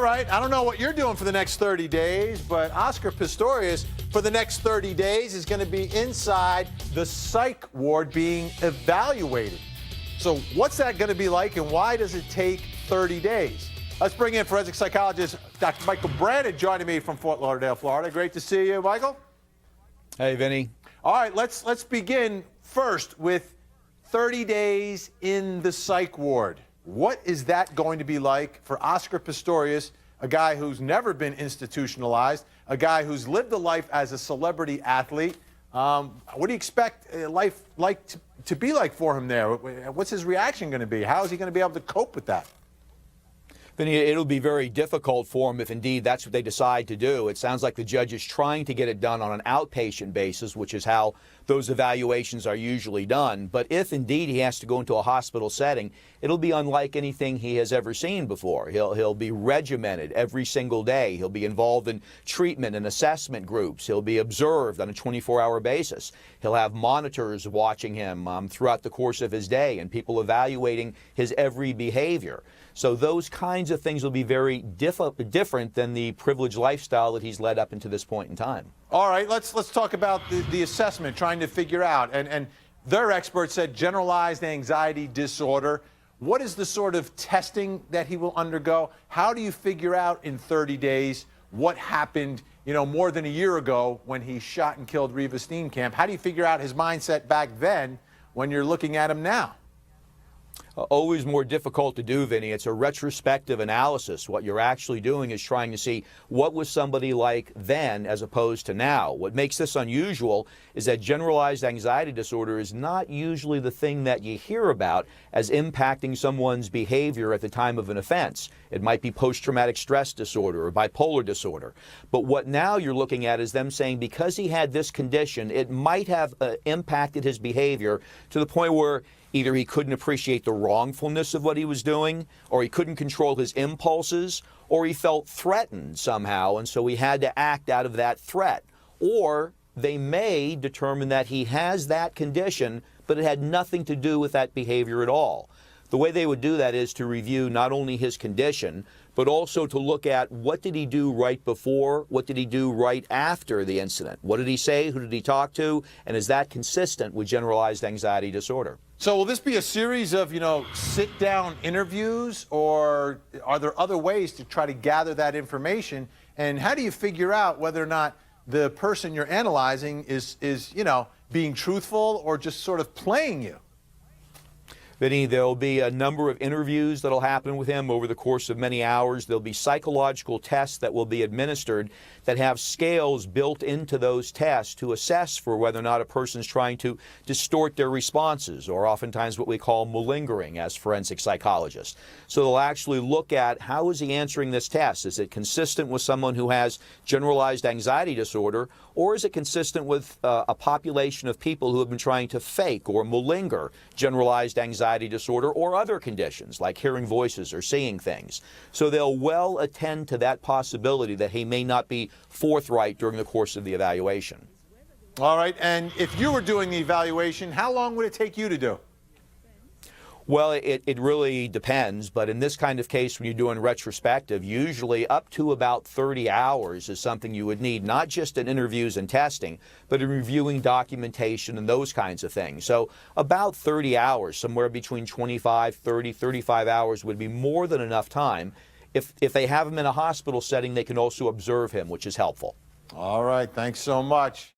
right, I don't know what you're doing for the next 30 days, but Oscar Pistorius for the next 30 days is going to be inside the psych ward being evaluated. So what's that going to be like, and why does it take 30 days? Let's bring in forensic psychologist Dr. Michael Brannon joining me from Fort Lauderdale, Florida. Great to see you, Michael. Hey, Vinny. All right, let's begin first with 30 days in the psych ward. What is that going to be like for Oscar Pistorius, a guy who's never been institutionalized, a guy who's lived a life as a celebrity athlete? What do you expect life to be like for him there? What's his reaction going to be? How is he going to be able to cope with that? Vinny, it'll be very difficult for him if indeed that's what they decide to do. It sounds like the judge is trying to get it done on an outpatient basis, which is how those evaluations are usually done. But if indeed he has to go into a hospital setting, it'll be unlike anything he has ever seen before. He'll be regimented every single day. He'll be involved in treatment and assessment groups. He'll be observed on a 24-hour basis. He'll have monitors watching him throughout the course of his day and people evaluating his every behavior. So those kinds of things will be very different than the privileged lifestyle that he's led up into this point in time. All right, let's talk about the assessment, trying to figure out. And their experts said generalized anxiety disorder. What is the sort of testing that he will undergo? How do you figure out in 30 days what happened, more than a year ago when he shot and killed Reva Steenkamp? How do you figure out his mindset back then when you're looking at him now? Always more difficult to do, Vinny. It's a retrospective analysis. What you're actually doing is trying to see what was somebody like then as opposed to now. What makes this unusual is that generalized anxiety disorder is not usually the thing that you hear about as impacting someone's behavior at the time of an offense. It might be post-traumatic stress disorder or bipolar disorder. But what now you're looking at is them saying because he had this condition, it might have impacted his behavior to the point where either he couldn't appreciate the wrongfulness of what he was doing, or he couldn't control his impulses, or he felt threatened somehow, and so he had to act out of that threat. Or they may determine that he has that condition, but it had nothing to do with that behavior at all. The way they would do that is to review not only his condition, but also to look at what did he do right before, what did he do right after the incident? What did he say, who did he talk to, and is that consistent with generalized anxiety disorder? So will this be a series of, sit-down interviews, or are there other ways to try to gather that information? And how do you figure out whether or not the person you're analyzing is being truthful or just sort of playing you? Vinny, there'll be a number of interviews that'll happen with him over the course of many hours. There'll be psychological tests that will be administered that have scales built into those tests to assess for whether or not a person's trying to distort their responses, or oftentimes what we call malingering as forensic psychologists. So they'll actually look at how is he answering this test? Is it consistent with someone who has generalized anxiety disorder, or is it consistent with a population of people who have been trying to fake or malinger generalized anxiety disorder or other conditions like hearing voices or seeing things? So they'll well attend to that possibility that he may not be forthright during the course of the evaluation. All right, and if you were doing the evaluation, how long would it take you to do? Well, it really depends, but in this kind of case, when you're doing retrospective, usually up to about 30 hours is something you would need, not just in interviews and testing, but in reviewing documentation and those kinds of things. So about 30 hours, somewhere between 25, 30, 35 hours would be more than enough time. If they have him in a hospital setting, they can also observe him, which is helpful. All right, thanks so much.